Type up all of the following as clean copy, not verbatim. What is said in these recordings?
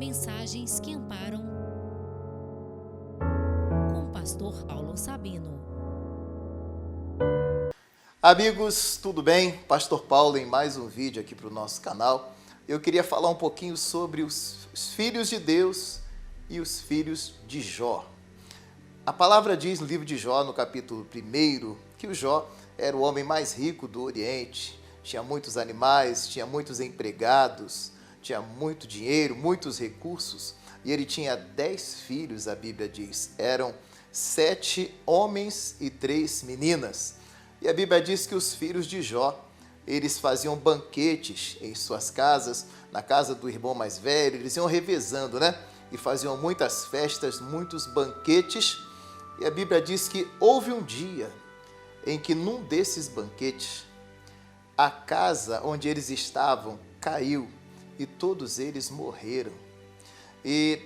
Mensagens que amparam, com o pastor Paulo Sabino. Amigos, tudo bem? Pastor Paulo em mais um vídeo aqui para o nosso canal. Eu queria falar um pouquinho sobre os filhos de Deus e os filhos de Jó. A palavra diz no livro de Jó, no capítulo 1, que o Jó era o homem mais rico do Oriente. Tinha muitos animais, tinha muitos empregados, tinha muito dinheiro, muitos recursos. E ele tinha 10 filhos, a Bíblia diz. Eram 7 homens e 3 meninas. E a Bíblia diz que os filhos de Jó, eles faziam banquetes em suas casas, na casa do irmão mais velho, eles iam revezando, né? E faziam muitas festas, muitos banquetes. E a Bíblia diz que houve um dia em que num desses banquetes, a casa onde eles estavam caiu e todos eles morreram. E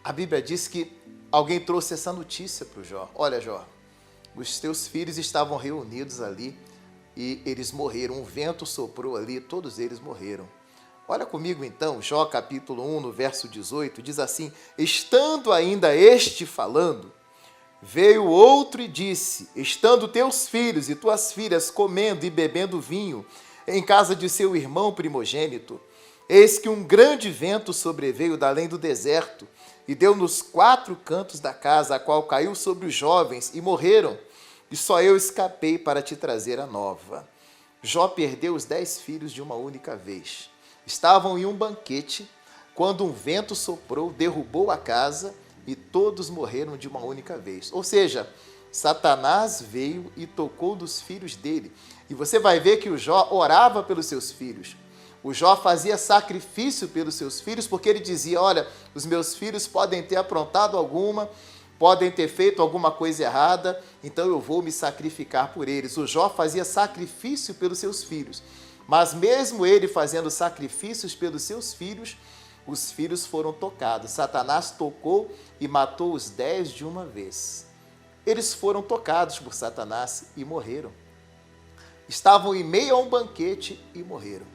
a Bíblia diz que alguém trouxe essa notícia para o Jó. Olha, Jó, os teus filhos estavam reunidos ali e eles morreram. Um vento soprou ali, todos eles morreram. Olha comigo então, Jó capítulo 1, no verso 18, diz assim: estando ainda este falando, veio outro e disse: estando teus filhos e tuas filhas comendo e bebendo vinho em casa de seu irmão primogênito, eis que um grande vento sobreveio da além do deserto e deu nos 4 cantos da casa, a qual caiu sobre os jovens e morreram, e só eu escapei para te trazer a nova. Jó perdeu os 10 filhos de uma única vez. Estavam em um banquete, quando um vento soprou, derrubou a casa e todos morreram de uma única vez. Ou seja, Satanás veio e tocou dos filhos dele. E você vai ver que o Jó orava pelos seus filhos. O Jó fazia sacrifício pelos seus filhos, porque ele dizia: olha, os meus filhos podem ter aprontado podem ter feito alguma coisa errada, então eu vou me sacrificar por eles. O Jó fazia sacrifício pelos seus filhos. Mas mesmo ele fazendo sacrifícios pelos seus filhos, os filhos foram tocados. Satanás tocou e matou os 10 de uma vez. Eles foram tocados por Satanás e morreram. Estavam em meio a um banquete e morreram.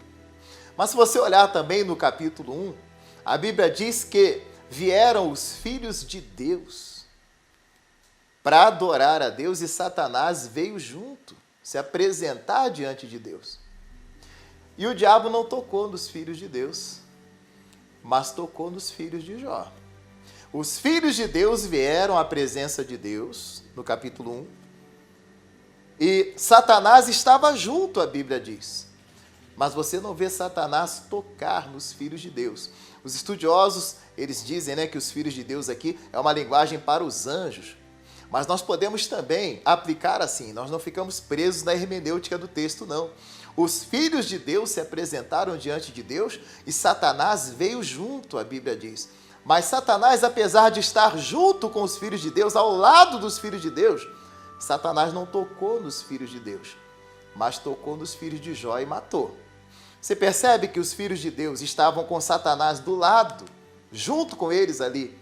Mas se você olhar também no capítulo 1, a Bíblia diz que vieram os filhos de Deus para adorar a Deus e Satanás veio junto, se apresentar diante de Deus. E o diabo não tocou nos filhos de Deus, mas tocou nos filhos de Jó. Os filhos de Deus vieram à presença de Deus, no capítulo 1, e Satanás estava junto, a Bíblia diz. Mas você não vê Satanás tocar nos filhos de Deus. Os estudiosos, eles dizem, né, que os filhos de Deus aqui é uma linguagem para os anjos. Mas nós podemos também aplicar assim, nós não ficamos presos na hermenêutica do texto, não. Os filhos de Deus se apresentaram diante de Deus e Satanás veio junto, a Bíblia diz. Mas Satanás, apesar de estar junto com os filhos de Deus, ao lado dos filhos de Deus, Satanás não tocou nos filhos de Deus, mas tocou nos filhos de Jó e matou. Você percebe que os filhos de Deus estavam com Satanás do lado, junto com eles ali.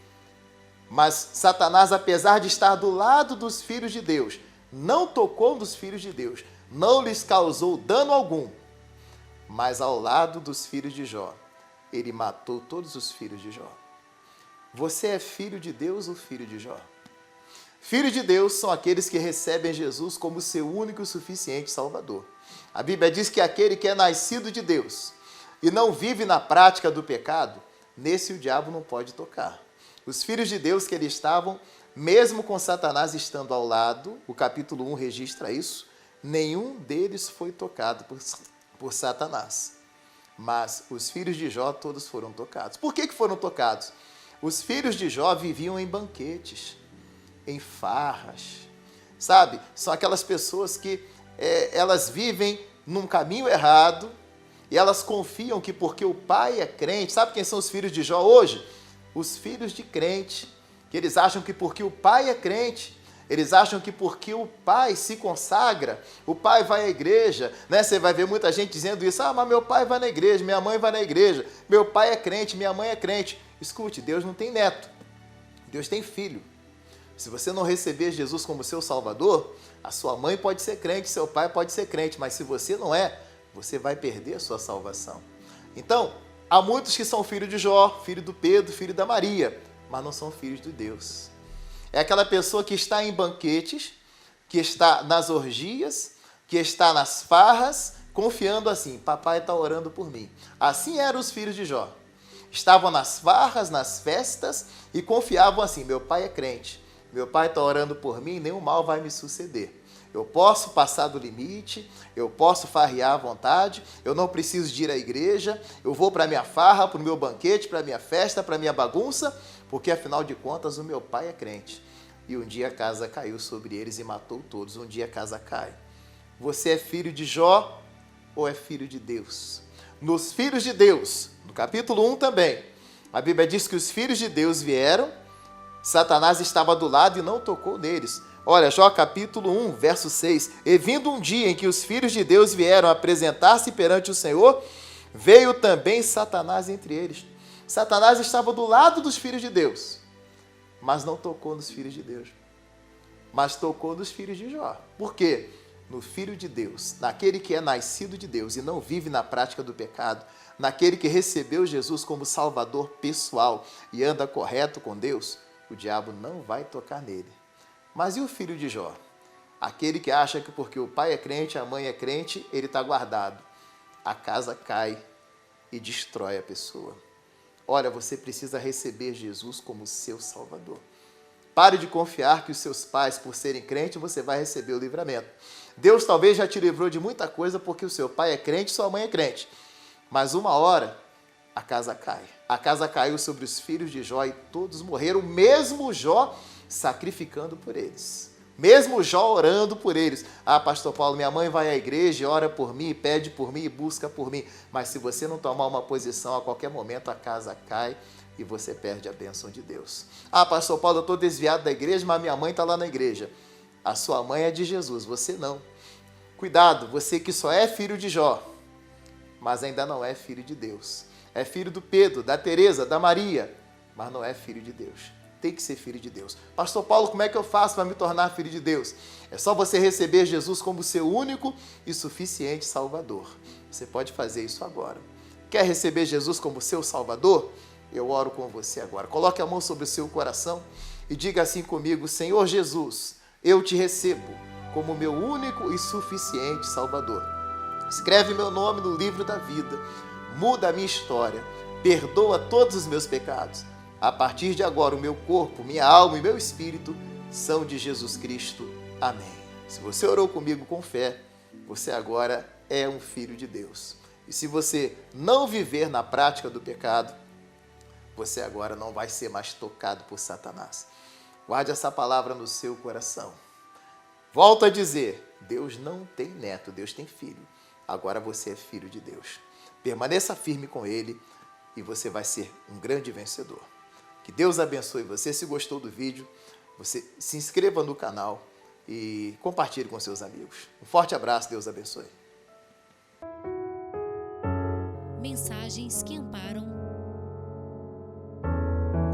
Mas Satanás, apesar de estar do lado dos filhos de Deus, não tocou nos filhos de Deus, não lhes causou dano algum. Mas ao lado dos filhos de Jó, ele matou todos os filhos de Jó. Você é filho de Deus ou filho de Jó? Filhos de Deus são aqueles que recebem Jesus como seu único e suficiente Salvador. A Bíblia diz que aquele que é nascido de Deus e não vive na prática do pecado, nesse o diabo não pode tocar. Os filhos de Deus que eles estavam, mesmo com Satanás estando ao lado, o capítulo 1 registra isso, nenhum deles foi tocado por Satanás. Mas os filhos de Jó todos foram tocados. Por que foram tocados? Os filhos de Jó viviam em banquetes, em farras, sabe? São aquelas pessoas que elas vivem num caminho errado e elas confiam que porque o pai é crente, sabe quem são os filhos de Jó hoje? Os filhos de crente, que eles acham que porque o pai é crente, eles acham que porque o pai se consagra, o pai vai à igreja, né? Você vai ver muita gente dizendo isso: ah, mas meu pai vai na igreja, minha mãe vai na igreja, meu pai é crente, minha mãe é crente. Escute, Deus não tem neto, Deus tem filho. Se você não receber Jesus como seu Salvador, a sua mãe pode ser crente, seu pai pode ser crente, mas se você não é, você vai perder a sua salvação. Então, Há muitos que são filhos de Jó, filho do Pedro, filho da Maria, mas não são filhos de Deus. É aquela pessoa que está em banquetes, que está nas orgias, que está nas farras, confiando assim, papai está orando por mim. Assim eram os filhos de Jó. Estavam nas farras, nas festas e confiavam assim, meu pai é crente, meu pai está orando por mim, nenhum mal vai me suceder. Eu posso passar do limite, eu posso farrear à vontade, eu não preciso de ir à igreja, eu vou para a minha farra, para o meu banquete, para a minha festa, para a minha bagunça, porque afinal de contas o meu pai é crente. E um dia a casa caiu sobre eles e matou todos, um dia a casa cai. Você é filho de Jó ou é filho de Deus? Nos filhos de Deus, no capítulo 1 também, a Bíblia diz que os filhos de Deus vieram, Satanás estava do lado e não tocou neles. Olha, Jó capítulo 1, verso 6. E vindo um dia em que os filhos de Deus vieram apresentar-se perante o Senhor, veio também Satanás entre eles. Satanás estava do lado dos filhos de Deus, mas não tocou nos filhos de Deus. Mas tocou nos filhos de Jó. Por quê? No filho de Deus, naquele que é nascido de Deus e não vive na prática do pecado, naquele que recebeu Jesus como Salvador pessoal e anda correto com Deus, o diabo não vai tocar nele. Mas e o filho de Jó? Aquele que acha que porque o pai é crente, a mãe é crente, ele está guardado. A casa cai e destrói a pessoa. Olha, você precisa receber Jesus como seu Salvador. Pare de confiar que os seus pais, por serem crentes, você vai receber o livramento. Deus talvez já te livrou de muita coisa porque o seu pai é crente, sua mãe é crente. Mas uma hora, a casa cai. A casa caiu sobre os filhos de Jó e todos morreram, mesmo Jó sacrificando por eles. Mesmo Jó orando por eles. Ah, pastor Paulo, minha mãe vai à igreja e ora por mim, pede por mim e busca por mim. Mas se você não tomar uma posição, a qualquer momento a casa cai e você perde a bênção de Deus. Ah, pastor Paulo, eu estou desviado da igreja, mas minha mãe está lá na igreja. A sua mãe é de Jesus, você não. Cuidado, você que só é filho de Jó, mas ainda não é filho de Deus. É filho do Pedro, da Teresa, da Maria, mas não é filho de Deus. Tem que ser filho de Deus. Pastor Paulo, como é que eu faço para me tornar filho de Deus? É só você receber Jesus como seu único e suficiente Salvador. Você pode fazer isso agora. Quer receber Jesus como seu Salvador? Eu oro com você agora. Coloque a mão sobre o seu coração e diga assim comigo: Senhor Jesus, eu te recebo como meu único e suficiente Salvador. Escreve meu nome no livro da vida. Muda a minha história. Perdoa todos os meus pecados. A partir de agora, o meu corpo, minha alma e meu espírito são de Jesus Cristo. Amém. Se você orou comigo com fé, você agora é um filho de Deus. E se você não viver na prática do pecado, você agora não vai ser mais tocado por Satanás. Guarde essa palavra no seu coração. Volto a dizer, Deus não tem neto, Deus tem filho. Agora você é filho de Deus. Permaneça firme com Ele e você vai ser um grande vencedor. Que Deus abençoe você. Se gostou do vídeo, você se inscreva no canal e compartilhe com seus amigos. Um forte abraço, Deus abençoe. Mensagens que amparam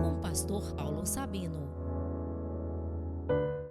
com o pastor Paulo Sabino.